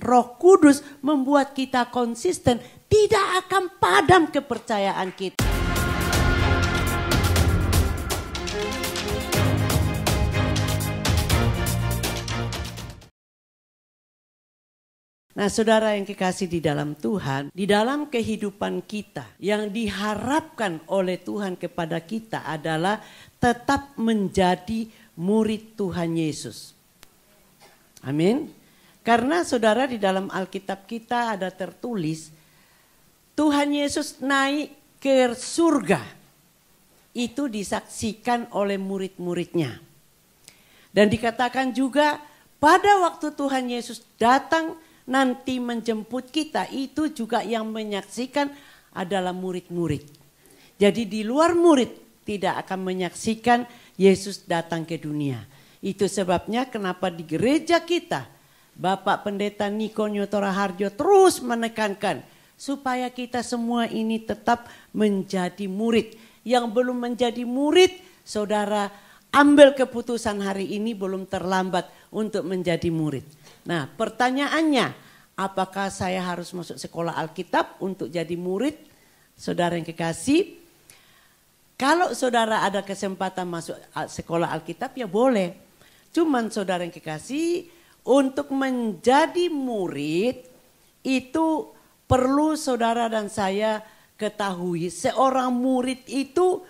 Roh Kudus membuat kita konsisten, tidak akan padam kepercayaan kita. Nah, saudara yang kekasih di dalam Tuhan, di dalam kehidupan kita yang diharapkan oleh Tuhan kepada kita adalah tetap menjadi murid Tuhan Yesus. Amin. Karena saudara di dalam Alkitab kita ada tertulis, Tuhan Yesus naik ke surga. Itu disaksikan oleh murid-muridnya. Dan dikatakan juga pada waktu Tuhan Yesus datang nanti menjemput kita, itu juga yang menyaksikan adalah murid-murid. Jadi di luar murid tidak akan menyaksikan Yesus datang ke dunia. Itu sebabnya kenapa di gereja kita Bapak Pendeta Niko Nyotora Harjo terus menekankan supaya kita semua ini tetap menjadi murid. Yang belum menjadi murid, saudara ambil keputusan hari ini, belum terlambat untuk menjadi murid. Nah, pertanyaannya, apakah saya harus masuk sekolah Alkitab untuk jadi murid? Saudara yang kekasih, kalau saudara ada kesempatan masuk sekolah Alkitab ya boleh. Cuman saudara yang kekasih, untuk menjadi murid itu perlu saudara dan saya ketahui. Seorang murid itu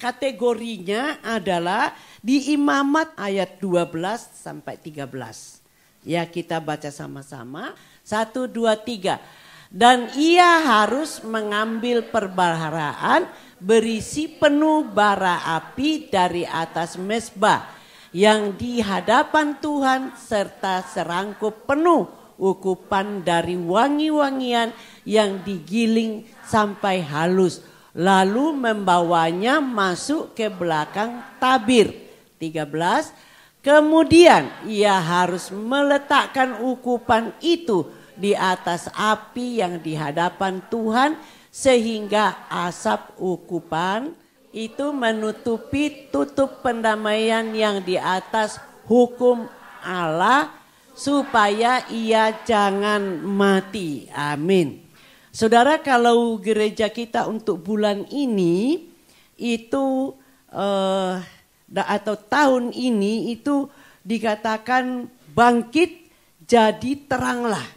kategorinya adalah di Imamat ayat 12 sampai 13. Ya, kita baca sama-sama. 1, 2, 3. Dan ia harus mengambil perbaharaan berisi penuh bara api dari atas mezbah yang di hadapan Tuhan, serta serangkup penuh ukupan dari wangi-wangian yang digiling sampai halus. Lalu membawanya masuk ke belakang tabir. 13. Kemudian ia harus meletakkan ukupan itu di atas api yang di hadapan Tuhan, sehingga asap ukupan itu menutupi tutup pendamaian yang di atas hukum Allah, supaya ia jangan mati. Amin. Saudara, kalau gereja kita untuk bulan ini itu atau tahun ini itu dikatakan bangkit jadi teranglah.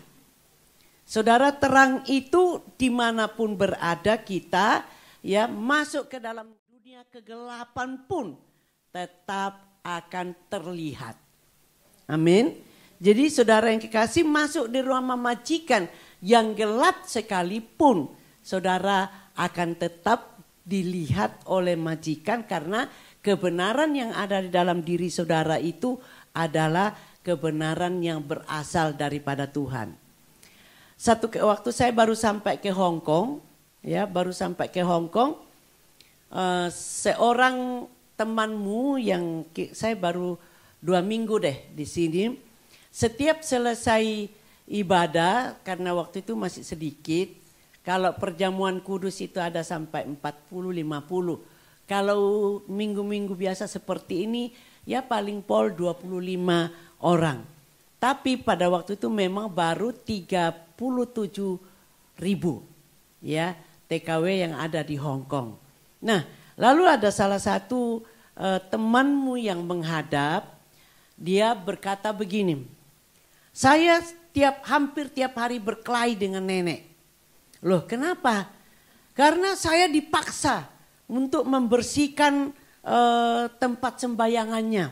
Saudara, terang itu dimanapun berada kita ya, masuk ke dalam dunia kegelapan pun tetap akan terlihat. Amin. Jadi saudara yang kekasih, masuk di rumah majikan yang gelap sekalipun, saudara akan tetap dilihat oleh majikan, karena kebenaran yang ada di dalam diri saudara itu adalah kebenaran yang berasal daripada Tuhan. Waktu saya baru sampai ke Hong Kong, ya baru sampai ke Hong Kong, seorang temanmu yang saya baru 2 minggu deh di sini, setiap selesai ibadah, karena waktu itu masih sedikit, kalau perjamuan kudus itu ada sampai 40-50. Kalau minggu-minggu biasa seperti ini ya paling pol 25 orang. Tapi pada waktu itu memang baru 37.000 ya TKW yang ada di Hong Kong. Nah, lalu ada salah satu temanmu yang menghadap, dia berkata begini, saya hampir tiap hari berkelahi dengan nenek. Loh, kenapa? Karena saya dipaksa untuk membersihkan tempat sembayangannya.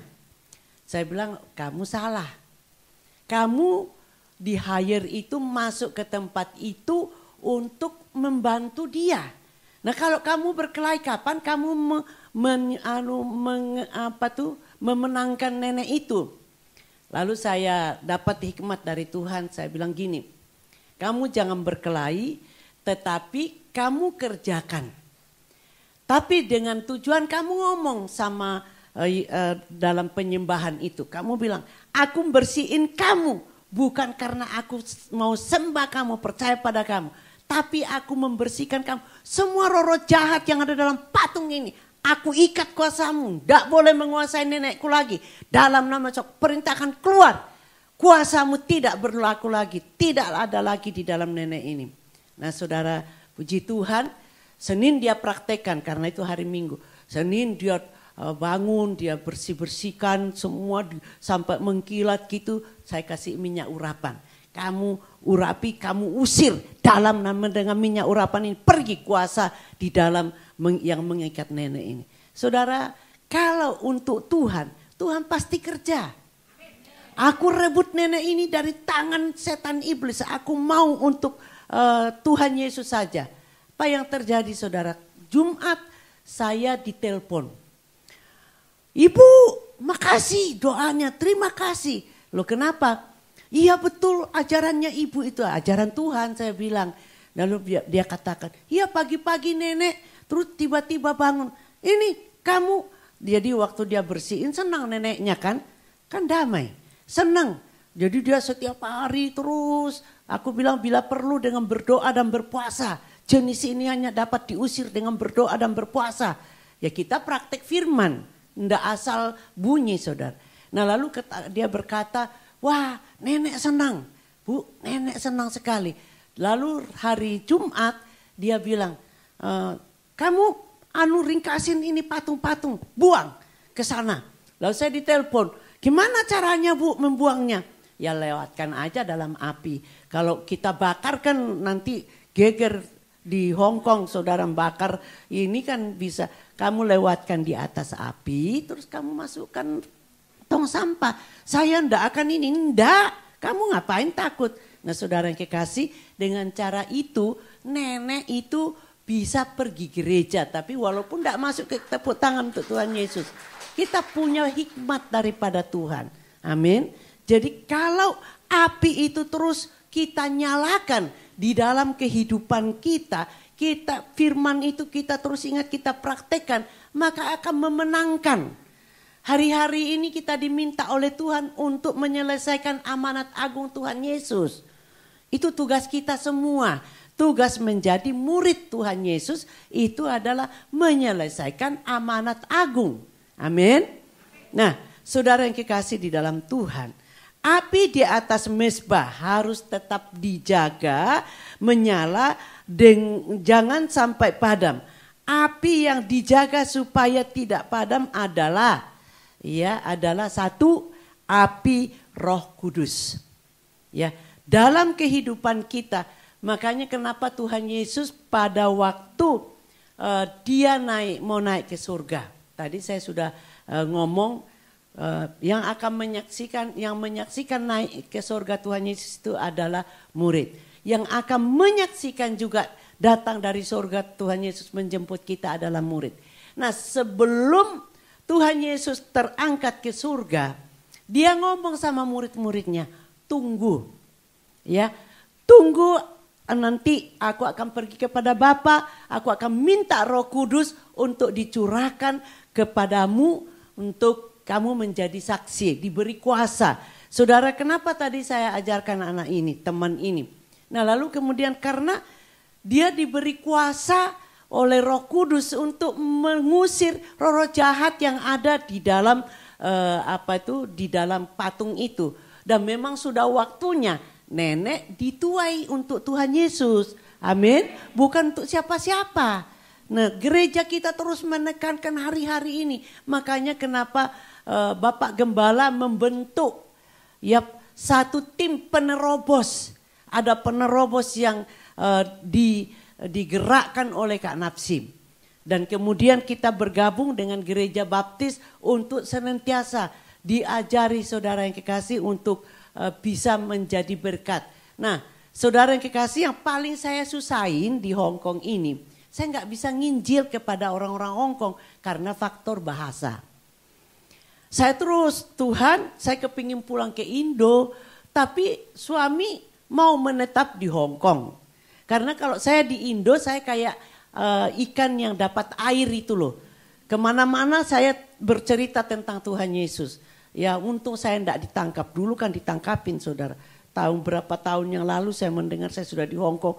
Saya bilang, kamu salah. Kamu di hire itu masuk ke tempat itu untuk membantu dia. Nah, kalau kamu berkelahi, kapan kamu memenangkan nenek itu? Lalu saya dapat hikmat dari Tuhan, saya bilang gini, kamu jangan berkelahi, tetapi kamu kerjakan. Tapi dengan tujuan kamu ngomong sama dalam penyembahan itu. Kamu bilang, aku bersihin kamu. Bukan karena aku mau sembah kamu, percaya pada kamu. Tapi aku membersihkan kamu. Semua roh-roh jahat yang ada dalam patung ini, aku ikat kuasamu. Tidak boleh menguasai nenekku lagi. Dalam nama Yesus, perintahkan keluar. Kuasamu tidak berlaku lagi, tidak ada lagi di dalam nenek ini. Nah saudara, puji Tuhan, Senin dia praktekkan karena itu hari Minggu. Senin dia bangun, dia bersih-bersihkan semua sampai mengkilat gitu. Saya kasih minyak urapan. Kamu urapi, kamu usir dalam dengan minyak urapan ini. Pergi kuasa di dalam yang mengikat nenek ini. Saudara, kalau untuk Tuhan, Tuhan pasti kerja. Aku rebut nenek ini dari tangan setan iblis. Aku mau untuk Tuhan Yesus saja. Apa yang terjadi saudara? Jumat saya ditelepon. Ibu, makasih doanya, terima kasih. Loh kenapa? Iya betul ajarannya ibu itu, ajaran Tuhan saya bilang. Lalu dia katakan, iya pagi-pagi nenek terus tiba-tiba bangun. Ini kamu, jadi waktu dia bersihin senang neneknya kan damai. Senang. Jadi dia setiap hari terus. Aku bilang bila perlu dengan berdoa dan berpuasa. Jenis ini hanya dapat diusir dengan berdoa dan berpuasa. Ya kita praktek firman. Tidak asal bunyi saudara. Nah lalu dia berkata, wah nenek senang. Bu, nenek senang sekali. Lalu hari Jumat dia bilang, kamu ringkasin ini patung-patung. Buang ke sana. Lalu saya ditelepon. Gimana caranya Bu membuangnya? Ya lewatkan aja dalam api. Kalau kita bakar kan nanti geger di Hong Kong saudara bakar. Ini kan bisa kamu lewatkan di atas api terus kamu masukkan tong sampah. Saya ndak akan ini, ndak. Kamu ngapain takut? Nah saudara yang kekasih dengan cara itu nenek itu bisa pergi gereja. Tapi walaupun ndak masuk ke tepuk tangan untuk Tuhan Yesus. Kita punya hikmat daripada Tuhan. Amin. Jadi kalau api itu terus kita nyalakan di dalam kehidupan kita firman itu kita terus ingat kita praktekkan, maka akan memenangkan. Hari-hari ini kita diminta oleh Tuhan untuk menyelesaikan amanat agung Tuhan Yesus. Itu tugas kita semua. Tugas menjadi murid Tuhan Yesus itu adalah menyelesaikan amanat agung. Amin. Nah, saudara yang kekasih di dalam Tuhan, api di atas mezbah harus tetap dijaga, menyala, jangan sampai padam. Api yang dijaga supaya tidak padam adalah satu, api Roh Kudus. Ya, dalam kehidupan kita, makanya kenapa Tuhan Yesus pada waktu dia mau naik ke surga. Tadi saya sudah ngomong yang akan menyaksikan naik ke surga Tuhan Yesus itu adalah murid. Yang akan menyaksikan juga datang dari surga Tuhan Yesus menjemput kita adalah murid. Nah sebelum Tuhan Yesus terangkat ke surga, dia ngomong sama murid-muridnya, tunggu. Ya, tunggu nanti aku akan pergi kepada Bapa, aku akan minta Roh Kudus untuk dicurahkan kepadamu untuk kamu menjadi saksi, diberi kuasa. Saudara, kenapa tadi saya ajarkan anak ini, teman ini? Nah, lalu kemudian karena dia diberi kuasa oleh Roh Kudus untuk mengusir roh-roh jahat yang ada di dalam di dalam patung itu. Dan memang sudah waktunya nenek dituai untuk Tuhan Yesus. Amin. Bukan untuk siapa-siapa. Nah, gereja kita terus menekankan hari-hari ini. Makanya kenapa Bapak Gembala membentuk satu tim penerobos. Ada penerobos yang digerakkan oleh Kak Napsim. Dan kemudian kita bergabung dengan gereja baptis untuk senantiasa diajari saudara yang kekasih untuk bisa menjadi berkat. Nah, saudara yang kekasih yang paling saya susahin di Hong Kong ini, saya nggak bisa nginjil kepada orang-orang Hong Kong karena faktor bahasa. Saya terus, Tuhan saya kepingin pulang ke Indo, tapi suami mau menetap di Hong Kong. Karena kalau saya di Indo saya kayak ikan yang dapat air itu loh. Kemana-mana saya bercerita tentang Tuhan Yesus. Ya untung saya tidak ditangkap. Dulu kan ditangkapin saudara. Berapa tahun yang lalu saya mendengar saya sudah di Hong Kong.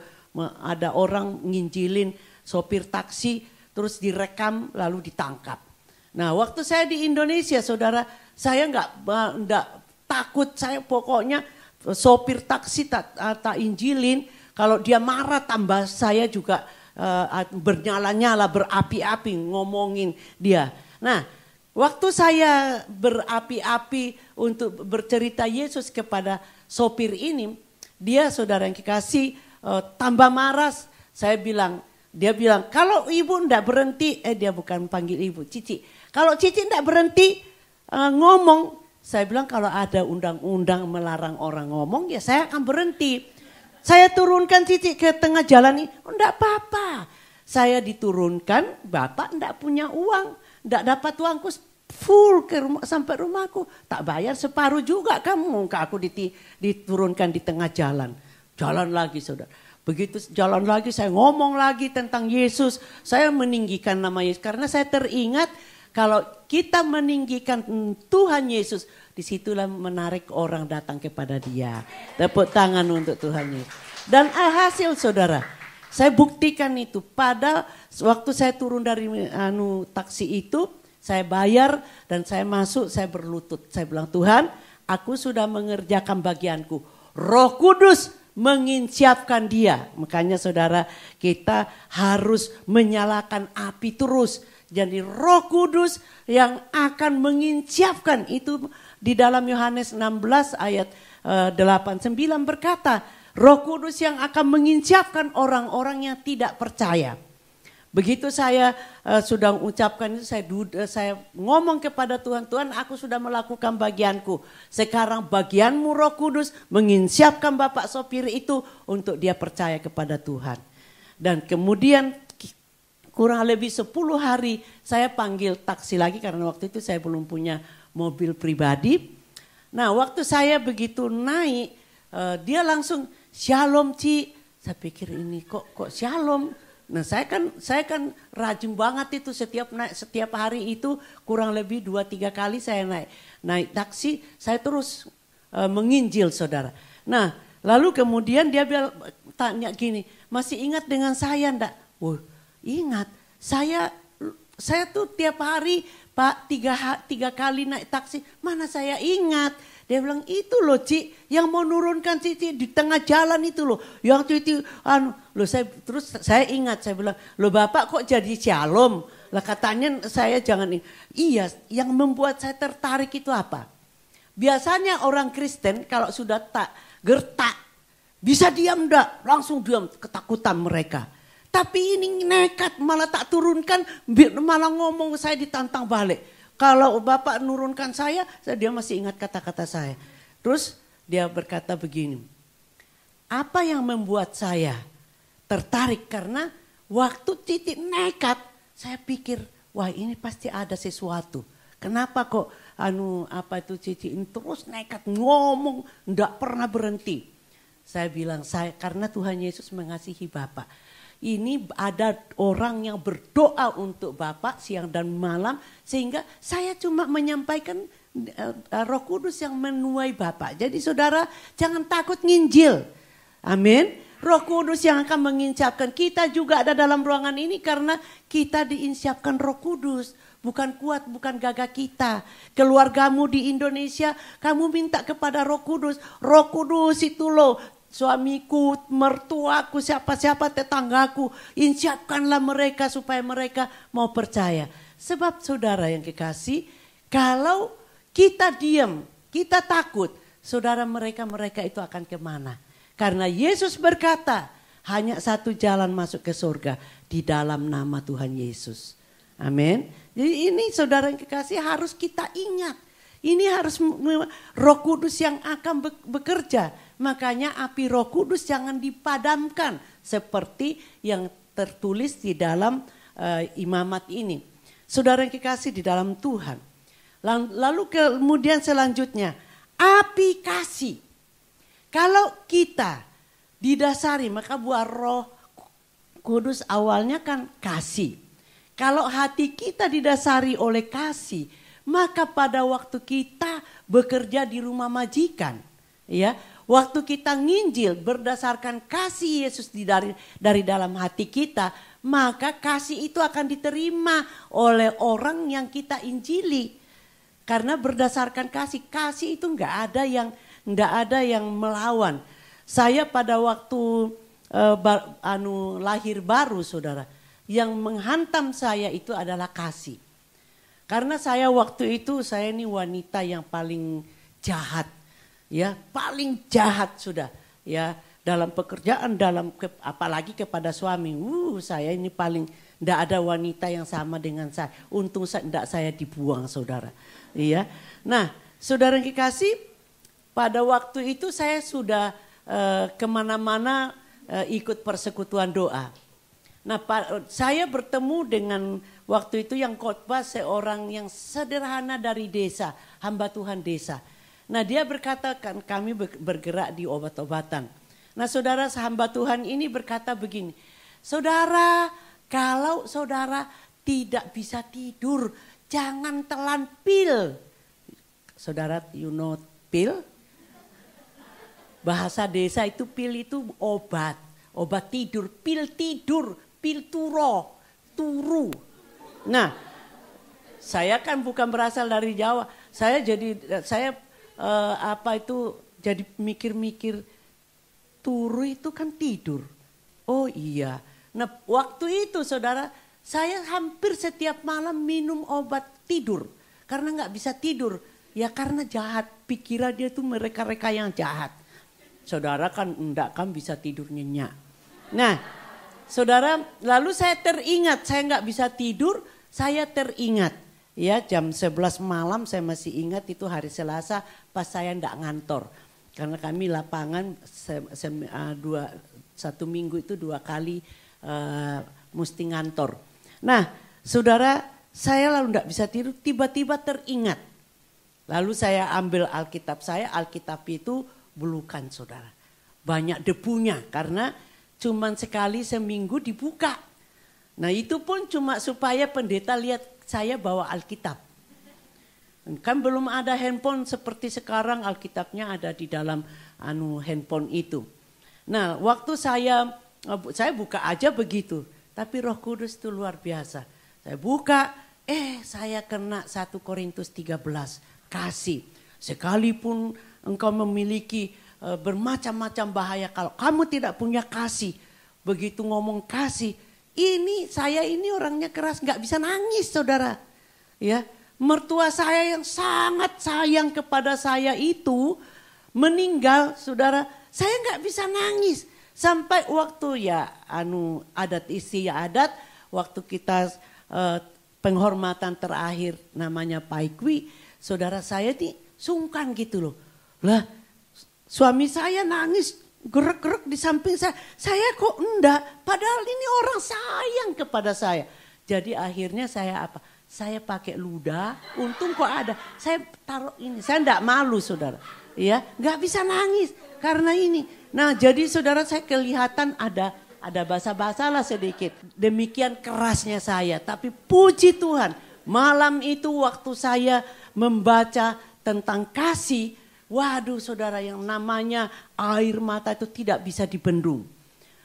Ada orang nginjilin sopir taksi terus direkam lalu ditangkap. Nah waktu saya di Indonesia saudara saya nggak takut, saya pokoknya sopir taksi tak injilin. Kalau dia marah tambah saya juga bernyala-nyala, berapi-api ngomongin dia. Nah, waktu saya berapi-api untuk bercerita Yesus kepada sopir ini, dia saudara yang kekasih tambah marah. Dia bilang kalau ibu ndak berhenti, dia bukan panggil ibu, Cici. Kalau Cici ndak berhenti ngomong, saya bilang kalau ada undang-undang melarang orang ngomong ya saya akan berhenti. Saya turunkan Cici ke tengah jalan ini, enggak apa-apa. Saya diturunkan, Bapak enggak punya uang, enggak dapat uangku full ke rumah, sampai rumahku. Tak bayar separuh juga kamu, aku diturunkan di tengah jalan. Jalan lagi saudara. Begitu jalan lagi saya ngomong lagi tentang Yesus. Saya meninggikan nama Yesus karena saya teringat kalau kita meninggikan Tuhan Yesus, disitulah menarik orang datang kepada dia. Tepuk tangan untuk Tuhan Yesus. Dan hasil saudara, saya buktikan itu pada waktu saya turun dari taksi itu, saya bayar dan saya masuk, saya berlutut. Saya bilang, Tuhan, aku sudah mengerjakan bagianku. Roh Kudus menginsiapkan dia. Makanya saudara, kita harus menyalakan api terus. Jadi Roh Kudus yang akan menginsiapkan itu di dalam Yohanes 16 ayat 8-9 berkata, Roh Kudus yang akan menginsiapkan orang-orang yang tidak percaya. Begitu saya sudah ucapkan itu, saya ngomong kepada Tuhan, Tuhan aku sudah melakukan bagianku. Sekarang bagianmu Roh Kudus menginsiapkan Bapak sopir itu untuk dia percaya kepada Tuhan. Dan kemudian kurang lebih 10 hari saya panggil taksi lagi karena waktu itu saya belum punya mobil pribadi. Nah waktu saya begitu naik, dia langsung shalom Ci. Saya pikir ini kok shalom. Nah saya kan rajin banget itu setiap hari itu kurang lebih 2-3 kali saya naik taksi, saya terus menginjil saudara. Nah lalu kemudian dia tanya gini, masih ingat dengan saya enggak? Ingat, saya tuh tiap hari Pak 3 kali naik taksi, mana saya ingat. Dia bilang itu loh Ci, yang mau nurunkan Cici di tengah jalan itu loh. Yang Cici, saya ingat, saya bilang, loh Bapak kok jadi shalom? Lah katanya saya jangan, iya yang membuat saya tertarik itu apa? Biasanya orang Kristen kalau sudah tak gertak, bisa diam enggak? Langsung diam, ketakutan mereka. Tapi ini nekat, malah tak turunkan, malah ngomong saya ditantang balik. Kalau Bapak nurunkan saya, dia masih ingat kata-kata saya. Terus dia berkata begini, apa yang membuat saya tertarik? Karena waktu titik nekat, saya pikir, wah ini pasti ada sesuatu. Kenapa kok Cici ini terus nekat ngomong, enggak pernah berhenti. Saya bilang, karena Tuhan Yesus mengasihi Bapak. Ini ada orang yang berdoa untuk Bapak siang dan malam. Sehingga saya cuma menyampaikan Roh Kudus yang menuai Bapak. Jadi saudara jangan takut nginjil. Amin. Roh Kudus yang akan menginsiapkan. Kita juga ada dalam ruangan ini karena kita diinsiapkan Roh Kudus. Bukan kuat, bukan gagah kita. Keluargamu di Indonesia, kamu minta kepada Roh Kudus. Roh Kudus itu loh. Suamiku, mertuaku, siapa-siapa tetanggaku, insiapkanlah mereka supaya mereka mau percaya. Sebab saudara yang kekasih, kalau kita diam, kita takut, saudara mereka itu akan kemana? Karena Yesus berkata, hanya satu jalan masuk ke surga, di dalam nama Tuhan Yesus. Amin. Jadi ini saudara yang kekasih harus kita ingat. Ini harus Roh Kudus yang akan bekerja. Makanya api Roh Kudus jangan dipadamkan seperti yang tertulis di dalam imamat ini. Saudara yang kekasih di dalam Tuhan. Lalu kemudian selanjutnya api kasih. Kalau kita didasari, maka buah Roh Kudus awalnya kan kasih. Kalau hati kita didasari oleh kasih, maka pada waktu kita bekerja di rumah majikan, ya, waktu kita nginjil berdasarkan kasih Yesus dari dalam hati kita, maka kasih itu akan diterima oleh orang yang kita injili. Karena berdasarkan kasih. Kasih itu nggak ada yang melawan. Saya pada waktu lahir baru saudara. Yang menghantam saya itu adalah kasih. Karena saya waktu itu saya ini wanita yang paling jahat. Ya, paling jahat sudah. Ya, dalam pekerjaan, apalagi kepada suami. Saya ini paling, tidak ada wanita yang sama dengan saya. Untung tidak saya dibuang saudara. Iya. Nah, saudara yang kekasih, pada waktu itu saya sudah kemana-mana ikut persekutuan doa. Nah, saya bertemu dengan waktu itu yang khotbah seorang yang sederhana dari desa, hamba Tuhan desa. Nah, dia berkata, kan kami bergerak di obat-obatan. Nah, saudara hamba Tuhan ini berkata begini, saudara, kalau saudara tidak bisa tidur, jangan telan pil. Saudara, you know pil? Bahasa desa itu pil itu obat tidur, pil turu. Nah, saya kan bukan berasal dari Jawa, saya jadi mikir-mikir, turu itu kan tidur. Oh iya. Nah, waktu itu saudara, saya hampir setiap malam minum obat tidur. Karena gak bisa tidur. Ya karena jahat. Pikiran dia tuh mereka-reka yang jahat. Saudara kan enggak kan bisa tidur nyenyak. Nah, saudara, lalu saya teringat. Saya gak bisa tidur, saya teringat. Ya, jam 11 malam saya masih ingat itu hari Selasa pas saya enggak ngantor. Karena kami lapangan satu minggu itu 2 kali mesti ngantor. Nah, saudara, saya lalu enggak bisa tidur, tiba-tiba teringat. Lalu saya ambil Alkitab saya, Alkitab itu belukan saudara. Banyak debunya karena cuman sekali seminggu dibuka. Nah, itu pun cuma supaya pendeta lihat saya bawa Alkitab. Kan belum ada handphone seperti sekarang, Alkitabnya ada di dalam handphone itu. Nah, waktu saya buka aja begitu. Tapi Roh Kudus itu luar biasa. Saya buka, saya kena 1 Korintus 13. Kasih. Sekalipun engkau memiliki bermacam-macam bahaya, kalau kamu tidak punya kasih. Begitu ngomong kasih, saya ini orangnya keras, gak bisa nangis saudara. Ya. Mertua saya yang sangat sayang kepada saya itu meninggal, saudara. Saya nggak bisa nangis sampai waktu adat istiadat, waktu kita penghormatan terakhir namanya Paikwi, saudara saya nih sungkan gitu loh. Lah, suami saya nangis gerak-gerak di samping saya kok enggak? Padahal ini orang sayang kepada saya. Jadi akhirnya saya apa? Saya pakai ludah, untung kok ada. Saya taruh ini, saya enggak malu saudara. Ya, enggak bisa nangis karena ini. Nah, jadi saudara saya kelihatan ada basa-basa lah sedikit. Demikian kerasnya saya, tapi puji Tuhan. Malam itu waktu saya membaca tentang kasih, waduh saudara, yang namanya air mata itu tidak bisa dibendung.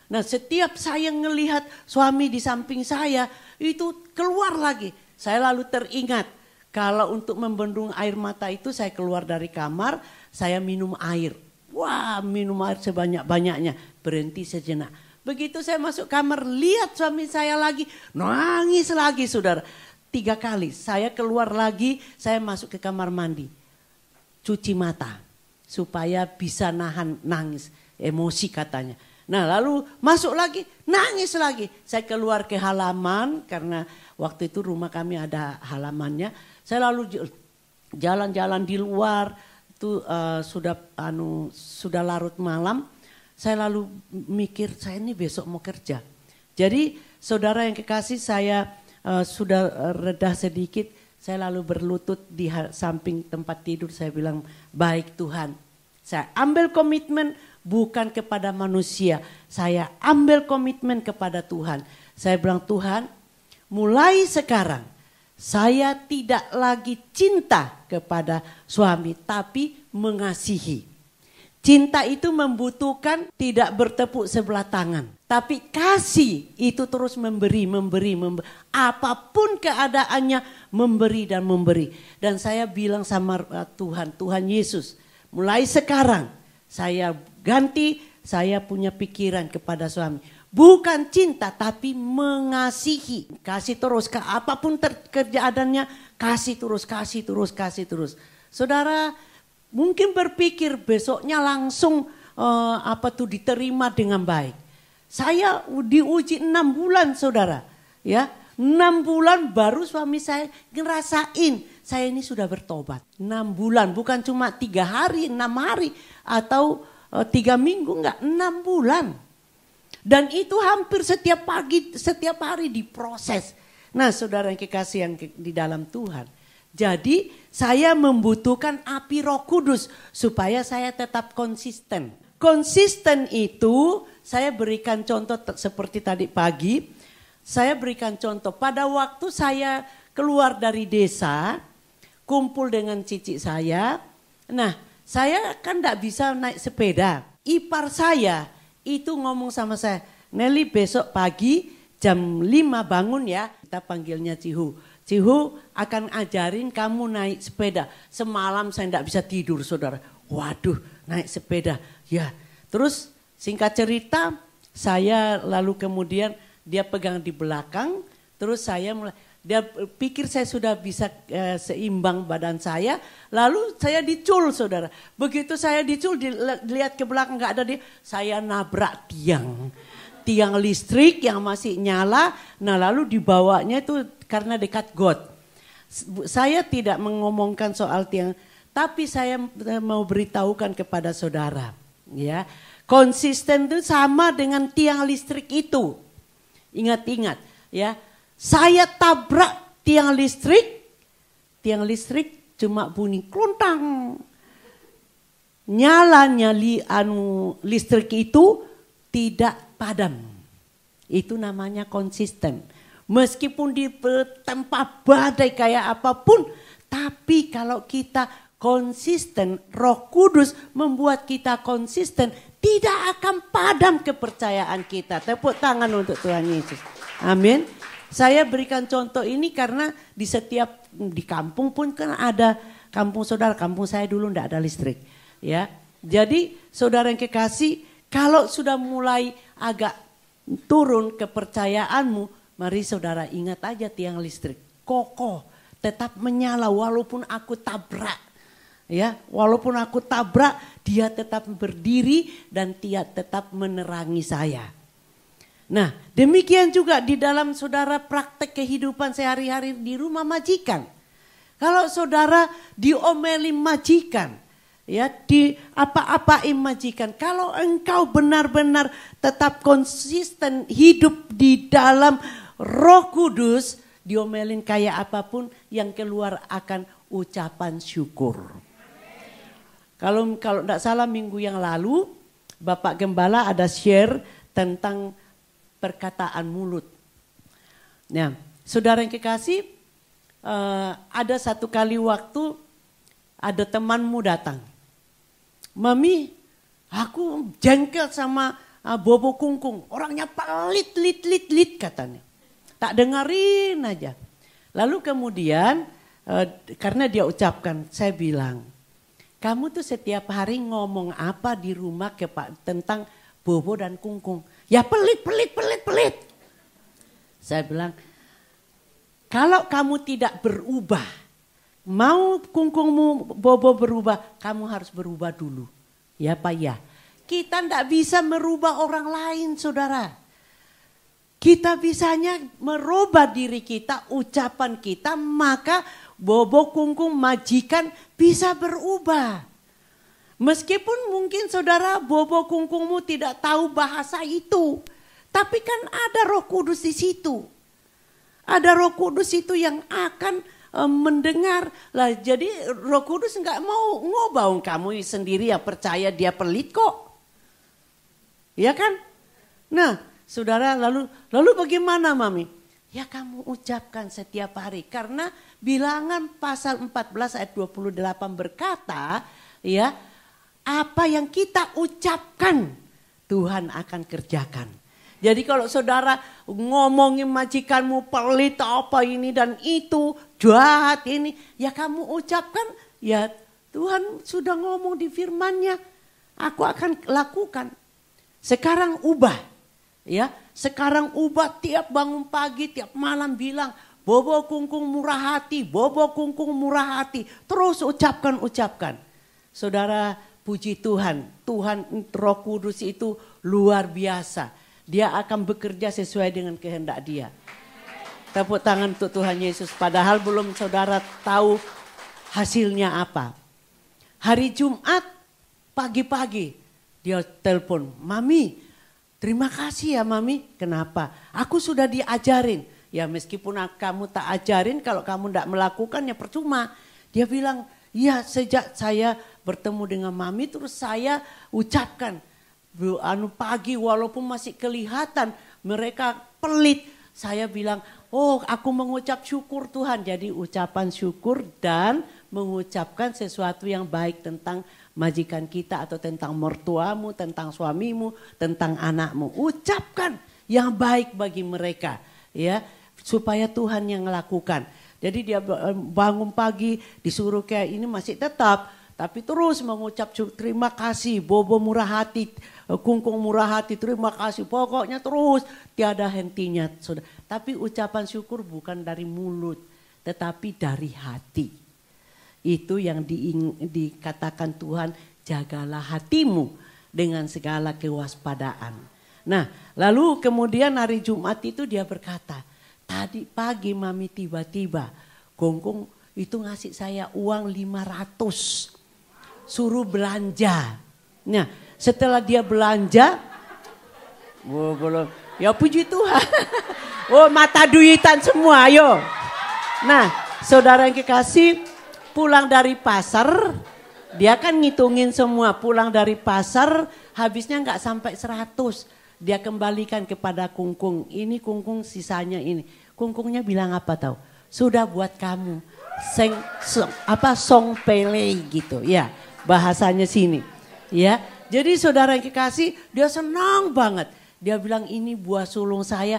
Nah, setiap saya ngelihat suami di samping saya, itu keluar lagi. Saya lalu teringat, kalau untuk membendung air mata itu saya keluar dari kamar, saya minum air. Wah, minum air sebanyak-banyaknya, berhenti sejenak. Begitu saya masuk kamar, lihat suami saya lagi, nangis lagi saudara. 3 kali, saya keluar lagi, saya masuk ke kamar mandi. Cuci mata, supaya bisa nahan nangis, emosi katanya. Nah lalu masuk lagi, nangis lagi. Saya keluar ke halaman karena waktu itu rumah kami ada halamannya. Saya lalu jalan-jalan di luar, itu sudah larut malam. Saya lalu mikir, saya ini besok mau kerja. Jadi saudara yang kekasih, saya sudah reda sedikit. Saya lalu berlutut di samping tempat tidur, saya bilang, baik Tuhan. Saya ambil komitmen bukan kepada manusia, saya ambil komitmen kepada Tuhan. Saya bilang, Tuhan, mulai sekarang saya tidak lagi cinta kepada suami, tapi mengasihi. Cinta itu membutuhkan tidak bertepuk sebelah tangan. Tapi kasih itu terus memberi. Apapun keadaannya memberi dan memberi. Dan saya bilang sama Tuhan Yesus, mulai sekarang saya ganti, saya punya pikiran kepada suami. Bukan cinta tapi mengasihi. Kasih terus, apapun keadaannya kasih terus. Saudara mungkin berpikir besoknya langsung diterima dengan baik. Saya diuji 6 bulan saudara. Ya, 6 bulan baru suami saya ngerasain saya ini sudah bertobat. 6 bulan bukan cuma 3 hari, 6 hari atau 3 minggu, enggak, 6 bulan. Dan itu hampir setiap pagi, setiap hari diproses. Nah saudara yang kekasih yang di dalam Tuhan. Jadi saya membutuhkan api Roh Kudus supaya saya tetap konsisten. Konsisten itu saya berikan contoh seperti tadi pagi. Saya berikan contoh pada waktu saya keluar dari desa, kumpul dengan cici saya. Nah saya kan tidak bisa naik sepeda. Ipar saya itu ngomong sama saya, Nelly besok pagi jam 5 bangun ya. Kita panggilnya Cihu. Cihu akan ajarin kamu naik sepeda. Semalam saya tidak bisa tidur saudara. Waduh naik sepeda. Ya terus singkat cerita saya lalu kemudian dia pegang di belakang. Terus saya mulai, dia pikir saya sudah bisa seimbang badan saya. Lalu saya dicul saudara. Begitu saya dicul dilihat ke belakang gak ada dia. Saya nabrak tiang listrik yang masih nyala. Nah lalu dibawanya itu karena dekat got. Saya tidak mengomongkan soal tiang, tapi saya mau beritahukan kepada saudara, ya. Konsisten itu sama dengan tiang listrik itu. Ingat-ingat, ya. Saya tabrak tiang listrik cuma bunyi klontang. Nyalanya listrik itu tidak padam. Itu namanya konsisten. Meskipun di tempat badai kayak apapun, tapi kalau kita konsisten, Roh Kudus membuat kita konsisten, tidak akan padam kepercayaan kita. Tepuk tangan untuk Tuhan Yesus. Amin. Saya berikan contoh ini karena di kampung pun kan ada kampung saudara, kampung saya dulu tidak ada listrik, ya. Jadi saudara yang kekasih, kalau sudah mulai agak turun kepercayaanmu, mari saudara ingat aja tiang listrik kokoh, tetap menyala walaupun aku tabrak. Ya, walaupun aku tabrak, dia tetap berdiri dan dia tetap menerangi saya. Nah, demikian juga di dalam saudara praktek kehidupan sehari-hari di rumah majikan. Kalau saudara diomeli majikan, ya, di apa-apain majikan. Kalau engkau benar-benar tetap konsisten hidup di dalam Roh Kudus, diomelin kayak apapun yang keluar akan ucapan syukur. Kalau tidak salah minggu yang lalu Bapak Gembala ada share tentang perkataan mulut. Nah, saudara yang kekasih, ada satu kali waktu ada temanmu datang. Mami, aku jengkel sama Bobo Kungkung. Orangnya pelit katanya. Tak dengerin aja. Lalu kemudian karena dia ucapkan, saya bilang, kamu tuh setiap hari ngomong apa di rumah tentang Bobo dan Kungkung? Ya pelit. Saya bilang, kalau kamu tidak berubah, mau Kungkungmu Bobo berubah, kamu harus berubah dulu. Ya Pak ya. Kita tidak bisa merubah orang lain saudara. Kita bisanya merubah diri kita, ucapan kita, maka Bobo Kungkung majikan bisa berubah. Meskipun mungkin saudara Bobo Kungkungmu tidak tahu bahasa itu. Tapi kan ada Roh Kudus di situ. Ada Roh Kudus itu yang akan mendengar. Lah jadi Roh Kudus enggak mau ngubah kamu sendiri yang percaya dia pelit kok. Ya kan? Nah, saudara lalu bagaimana Mami? Ya kamu ucapkan setiap hari. Karena bilangan pasal 14 ayat 28 berkata, ya, apa yang kita ucapkan Tuhan akan kerjakan. Jadi kalau saudara ngomongin majikanmu pelit apa ini dan itu, jahat ini, ya kamu ucapkan, ya Tuhan sudah ngomong di firman-Nya, aku akan lakukan. Sekarang ubah, ya. Sekarang ubah, tiap bangun pagi, tiap malam bilang, bobo kungkung murah hati, bobo kungkung murah hati. Terus ucapkan. Saudara, puji Tuhan, Tuhan Roh Kudus itu luar biasa. Dia akan bekerja sesuai dengan kehendak Dia. Tepuk tangan untuk Tuhan Yesus. Padahal belum saudara tahu hasilnya apa. Hari Jumat pagi-pagi dia telepon, Mami, terima kasih ya Mami. Kenapa? Aku sudah diajarin. Ya meskipun kamu tak ajarin, kalau kamu tidak melakukan ya percuma. Dia bilang, ya sejak saya bertemu dengan Mami terus saya ucapkan. Pagi walaupun masih kelihatan mereka pelit. Saya bilang, oh aku mengucap syukur Tuhan. Jadi ucapan syukur dan mengucapkan sesuatu yang baik tentang majikan kita atau tentang mertuamu, tentang suamimu, tentang anakmu. Ucapkan yang baik bagi mereka, ya, supaya Tuhan yang melakukan. Jadi dia bangun pagi disuruh kayak ini masih tetap, tapi terus mengucap terima kasih, bobo murah hati, kungkung murah hati, terima kasih. Pokoknya terus tiada hentinya. Tapi ucapan syukur bukan dari mulut, tetapi dari hati. Itu yang dikatakan Tuhan, jagalah hatimu dengan segala kewaspadaan. Nah, lalu kemudian hari Jumat itu dia berkata, tadi pagi Mami tiba-tiba Kungkung itu ngasih saya uang 500. Suruh belanja. Nah, setelah dia belanja, ya puji Tuhan. Oh, mata duitan semua, ayo. Nah, saudara yang kekasih, pulang dari pasar, dia kan ngitungin semua. Pulang dari pasar, habisnya nggak sampai 100. Dia kembalikan kepada Kungkung. Ini Kungkung sisanya ini. Kungkungnya bilang apa tahu? Sudah buat kamu. Song pele gitu, ya. Bahasanya sini, ya. Jadi saudara yang kekasih, dia senang banget. Dia bilang ini buah sulung saya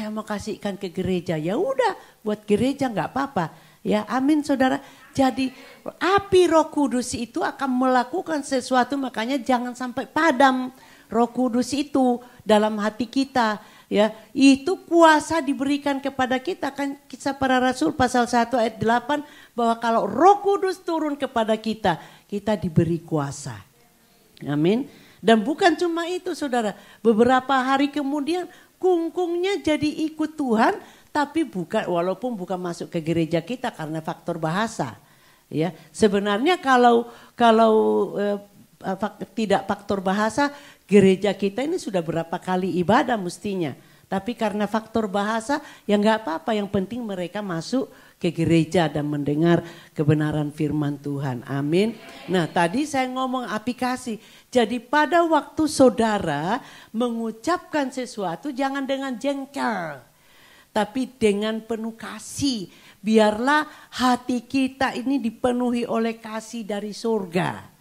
mau kasihkan ke gereja. Ya udah, buat gereja nggak apa-apa. Ya, amin saudara. Jadi api Roh Kudus itu akan melakukan sesuatu, makanya jangan sampai padam Roh Kudus itu dalam hati kita. Ya, itu kuasa diberikan kepada kita, kan Kisah Para Rasul pasal 1 ayat 8 bahwa kalau Roh Kudus turun kepada kita, kita diberi kuasa. Amin. Dan bukan cuma itu saudara, beberapa hari kemudian Kungkungnya jadi ikut Tuhan, tapi walaupun bukan masuk ke gereja kita karena faktor bahasa. Ya, sebenarnya kalau tidak faktor bahasa, gereja kita ini sudah berapa kali ibadah mestinya. Tapi karena faktor bahasa, ya nggak apa-apa. Yang penting mereka masuk ke gereja dan mendengar kebenaran firman Tuhan. Amin. Nah tadi saya ngomong aplikasi. Jadi pada waktu saudara mengucapkan sesuatu, jangan dengan jengkel. Tapi dengan penuh kasih. Biarlah hati kita ini dipenuhi oleh kasih dari surga.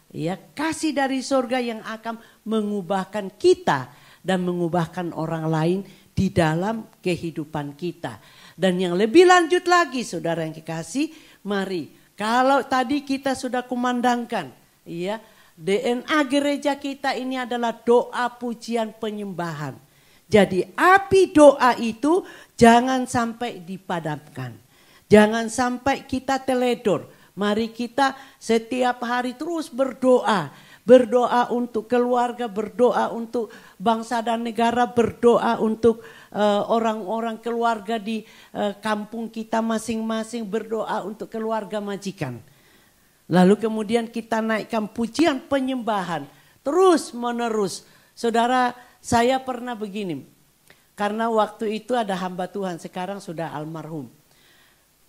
Ya, kasih dari surga yang akan mengubahkan kita dan mengubahkan orang lain di dalam kehidupan kita. Dan yang lebih lanjut lagi saudara yang kekasih, mari kalau tadi kita sudah kumandangkan, ya, DNA gereja kita ini adalah doa pujian penyembahan. Jadi api doa itu jangan sampai dipadamkan. Jangan sampai kita teledor. Mari kita setiap hari terus berdoa. Berdoa untuk keluarga, berdoa untuk bangsa dan negara, berdoa untuk orang-orang keluarga di kampung kita masing-masing, berdoa untuk keluarga majikan. Lalu kemudian kita naikkan pujian penyembahan terus menerus. Saudara, saya pernah begini, karena waktu itu ada hamba Tuhan, sekarang sudah almarhum.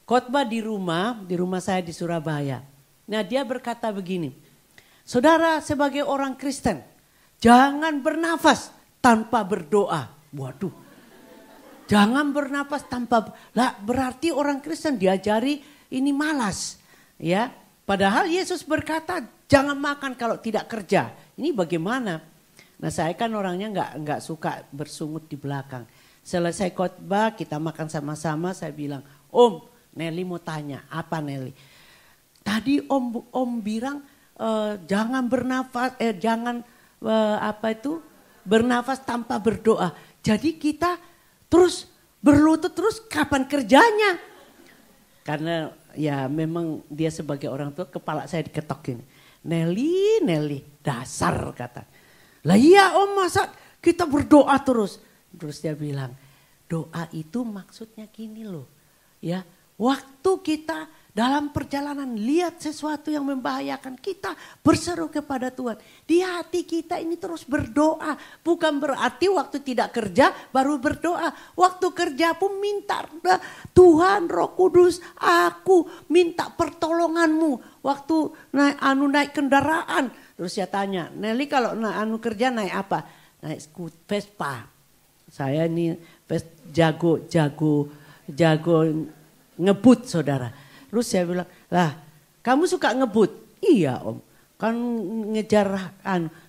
Khotbah di rumah saya di Surabaya. Nah dia berkata begini, saudara sebagai orang Kristen, jangan bernafas tanpa berdoa. Waduh, jangan bernafas tanpa, lah berarti orang Kristen diajari ini malas. Ya, Padahal Yesus berkata jangan makan kalau tidak kerja. Ini bagaimana? Nah saya kan orangnya nggak suka bersungut di belakang. Selesai khotbah kita makan sama-sama, saya bilang, Om, Nelly mau tanya. Apa Nelly? Tadi Om bilang jangan bernafas, bernafas tanpa berdoa. Jadi kita terus berlutut terus kapan kerjanya? Karena ya memang dia sebagai orang tua kepala saya diketok gini. Nelly, dasar kata. Lah iya Om, masa kita berdoa terus? Terus dia bilang, doa itu maksudnya gini loh. Ya, waktu kita dalam perjalanan lihat sesuatu yang membahayakan, kita berseru kepada Tuhan. Di hati kita ini terus berdoa. Bukan berarti waktu tidak kerja baru berdoa. Waktu kerja pun minta, Tuhan Roh Kudus, aku minta pertolonganmu. Waktu naik kendaraan. Terus saya tanya, Nelly kalau kerja naik apa? Naik Vespa. Saya ini jago ngebut saudara. Terus saya bilang, lah kamu suka ngebut? Iya Om, kan ngejar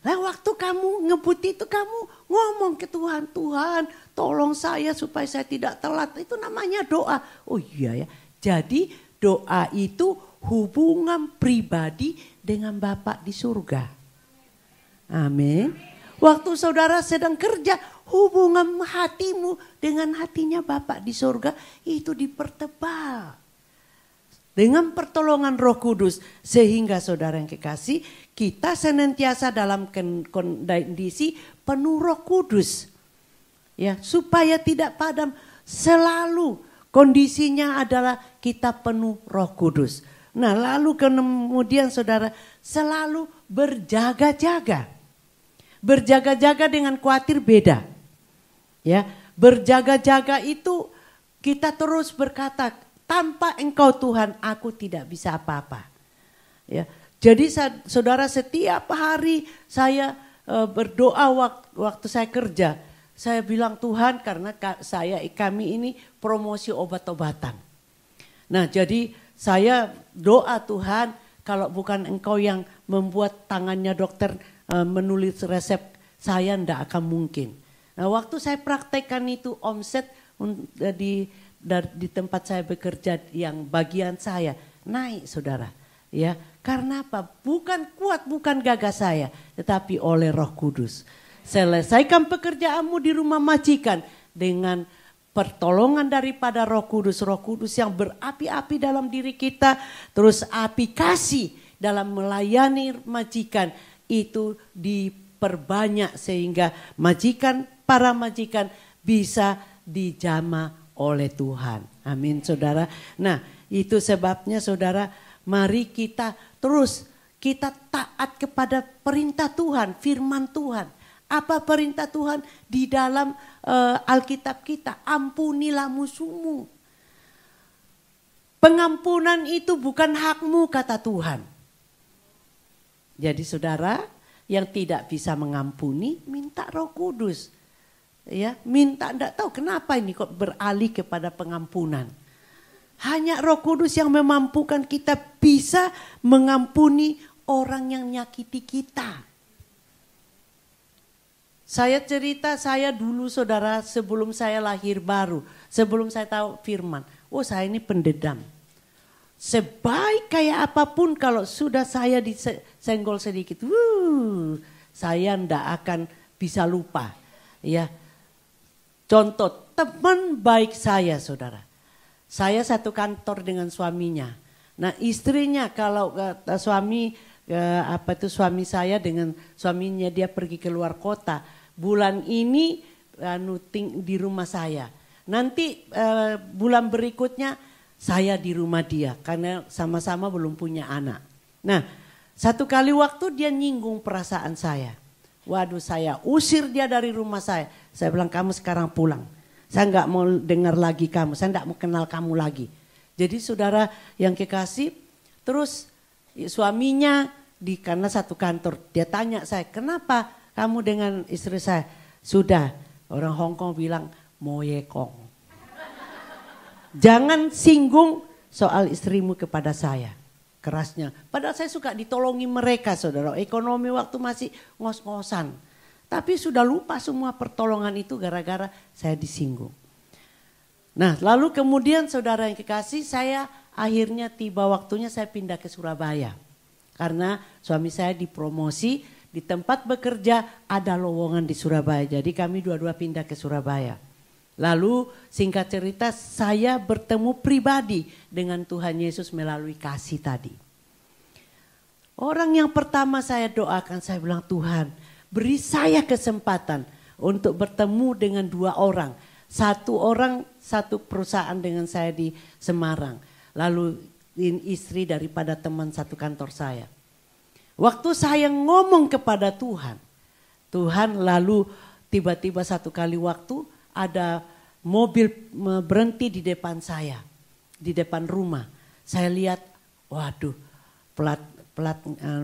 Lah waktu kamu ngebut itu kamu ngomong ke Tuhan, Tuhan tolong saya supaya saya tidak telat. Itu namanya doa. Oh iya ya, jadi doa itu hubungan pribadi dengan Bapa di surga. Amin. Waktu saudara sedang kerja, hubungan hatimu dengan hatinya Bapa di surga itu dipertebal. Dengan pertolongan Roh Kudus, sehingga saudara yang kekasih, kita senantiasa dalam kondisi penuh Roh Kudus. Ya, supaya tidak padam, selalu kondisinya adalah kita penuh Roh Kudus. Nah, lalu kemudian saudara selalu berjaga-jaga. Berjaga-jaga dengan khawatir beda. Ya, berjaga-jaga itu kita terus berkata, tanpa Engkau Tuhan aku tidak bisa apa-apa. Ya, jadi saudara setiap hari saya berdoa waktu saya kerja. Saya bilang Tuhan karena kami ini promosi obat-obatan. Nah jadi saya doa Tuhan kalau bukan Engkau yang membuat tangannya dokter menulis resep saya tidak akan mungkin. Nah waktu saya praktekkan itu omset di tempat saya bekerja yang bagian saya naik saudara. Ya, karena apa? Bukan kuat, bukan gagah saya, tetapi oleh Roh Kudus. Selesaikan pekerjaanmu di rumah majikan dengan pertolongan daripada Roh Kudus yang berapi-api dalam diri kita, terus api kasih dalam melayani majikan itu diperbanyak sehingga para majikan bisa dijamah oleh Tuhan. Amin saudara. Nah itu sebabnya saudara mari kita taat kepada perintah Tuhan, firman Tuhan. Apa perintah Tuhan di dalam Alkitab kita? Ampunilah musuhmu. Pengampunan itu bukan hakmu kata Tuhan. Jadi saudara yang tidak bisa mengampuni minta Roh Kudus. Ya, minta, enggak tahu kenapa ini kok beralih kepada pengampunan. Hanya Roh Kudus yang memampukan kita bisa mengampuni orang yang nyakiti kita. Saya cerita saya dulu saudara sebelum saya lahir baru, sebelum saya tahu firman. Oh saya ini pendendam. Sebaik kayak apapun kalau sudah saya disenggol sedikit, saya enggak akan bisa lupa. Ya. Contoh teman baik saya saudara. Saya satu kantor dengan suaminya. Nah istrinya kalau suami saya dengan suaminya dia pergi ke luar kota. Bulan ini di rumah saya. Nanti bulan berikutnya saya di rumah dia. Karena sama-sama belum punya anak. Nah satu kali waktu dia nyinggung perasaan saya. Waduh saya usir dia dari rumah saya. Saya bilang kamu sekarang pulang. Saya nggak mau dengar lagi kamu. Saya nggak mau kenal kamu lagi. Jadi saudara yang kekasih. Terus suaminya karena satu kantor. Dia tanya saya kenapa kamu dengan istri saya. Sudah orang Hong Kong bilang moyekong. Jangan singgung soal istrimu kepada saya. kerasnya. Padahal saya suka ditolongi mereka saudara. Ekonomi waktu masih ngos-ngosan. Tapi sudah lupa semua pertolongan itu gara-gara saya disinggung. Nah lalu kemudian saudara yang kekasih, saya akhirnya tiba waktunya saya pindah ke Surabaya. Karena suami saya dipromosi, di tempat bekerja ada lowongan di Surabaya. Jadi kami dua-dua pindah ke Surabaya. Lalu singkat cerita saya bertemu pribadi dengan Tuhan Yesus melalui kasih tadi. Orang yang pertama saya doakan, saya bilang Tuhan beri saya kesempatan untuk bertemu dengan 2 orang. Satu orang satu perusahaan dengan saya di Semarang. Lalu istri daripada teman satu kantor saya. Waktu saya ngomong kepada Tuhan, Tuhan lalu tiba-tiba satu kali waktu ada mobil berhenti di depan saya, di depan rumah. Saya lihat, waduh,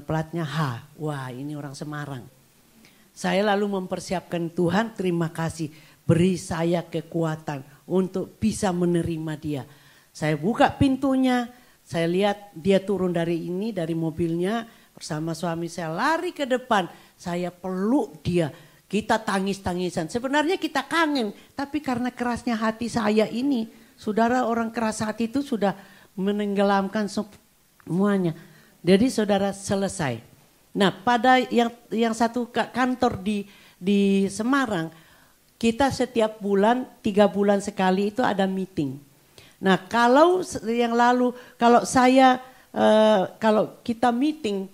platnya H. Wah, ini orang Semarang. Saya lalu mempersiapkan Tuhan, terima kasih, beri saya kekuatan untuk bisa menerima dia. Saya buka pintunya, saya lihat dia turun dari mobilnya bersama suami saya lari ke depan, saya peluk dia. Kita tangis-tangisan. Sebenarnya kita kangen. Tapi karena kerasnya hati saya ini. Saudara orang keras hati itu sudah menenggelamkan semuanya. Jadi saudara selesai. Nah pada yang satu kantor di Semarang. Kita setiap bulan 3 bulan sekali itu ada meeting. Nah kalau yang lalu kalau kita meeting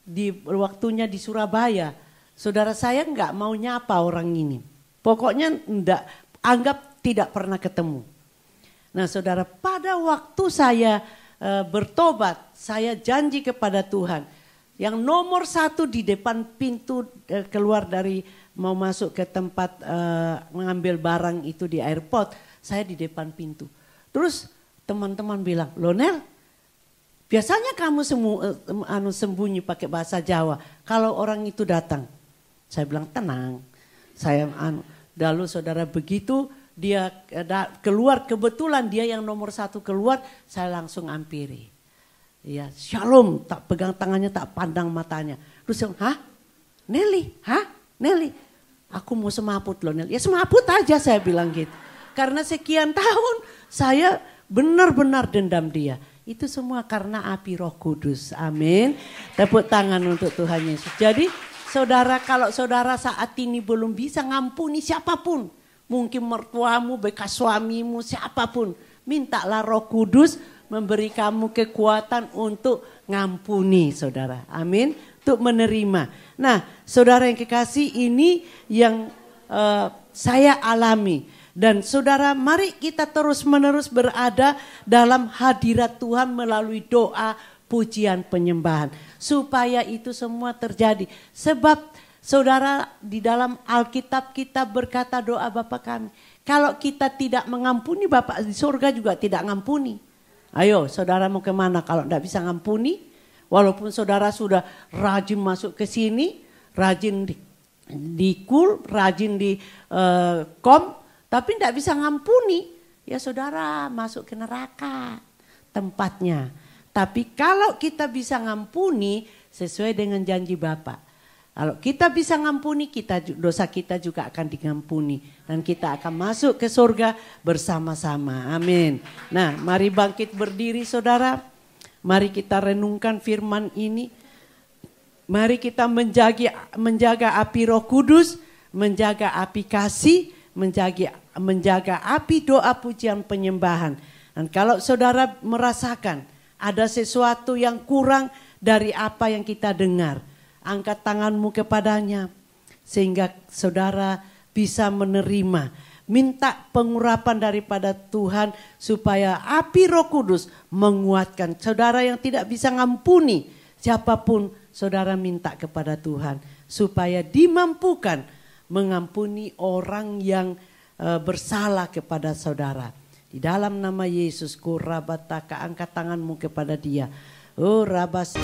di waktunya di Surabaya. Saudara saya enggak mau nyapa orang ini. Pokoknya enggak, anggap tidak pernah ketemu. Nah saudara, pada waktu saya bertobat, saya janji kepada Tuhan. Yang nomor 1 di depan pintu keluar dari mau masuk ke tempat mengambil barang itu di airport. Saya di depan pintu. Terus teman-teman bilang, Lonel, biasanya kamu sembunyi pakai bahasa Jawa. Kalau orang itu datang. Saya bilang tenang, lalu saudara begitu dia keluar, kebetulan dia yang nomor 1 keluar, saya langsung hampiri. Ya, shalom, tak pegang tangannya, tak pandang matanya. Terus saya, Nelly, aku mau semaput loh Nelly. Ya semaput aja saya bilang gitu. Karena sekian tahun saya benar-benar dendam dia. Itu semua karena api Roh Kudus, amin. Tepuk tangan untuk Tuhan Yesus. Jadi saudara, kalau saudara saat ini belum bisa ngampuni siapapun. Mungkin mertuamu, bekas suamimu, siapapun. Mintalah Roh Kudus memberi kamu kekuatan untuk ngampuni saudara. Amin. Untuk menerima. Nah saudara yang kekasih, ini yang saya alami. Dan saudara, mari kita terus menerus berada dalam hadirat Tuhan melalui doa, pujian, penyembahan. Supaya itu semua terjadi. Sebab saudara, di dalam Alkitab kita berkata doa Bapa kami. Kalau kita tidak mengampuni, Bapa di surga juga tidak ngampuni. Ayo saudara mau kemana kalau tidak bisa ngampuni? Walaupun saudara sudah rajin masuk ke sini, rajin di kul, rajin di kom, tapi tidak bisa ngampuni. Ya saudara masuk ke neraka tempatnya. Tapi kalau kita bisa ngampuni sesuai dengan janji Bapa. Kalau kita bisa ngampuni, dosa kita juga akan diampuni. Dan kita akan masuk ke surga bersama-sama. Amin. Nah mari bangkit berdiri saudara. Mari kita renungkan firman ini. Mari kita menjaga api Roh Kudus. Menjaga api kasih. Menjaga api doa pujian penyembahan. Dan kalau saudara merasakan ada sesuatu yang kurang dari apa yang kita dengar, angkat tanganmu kepadanya sehingga saudara bisa menerima. Minta pengurapan daripada Tuhan supaya api Roh Kudus menguatkan. Saudara yang tidak bisa ngampuni siapapun, saudara minta kepada Tuhan supaya dimampukan mengampuni orang yang bersalah kepada saudara. Di dalam nama Yesus, kurabataka, angkat tanganmu kepada dia. Oh rabas.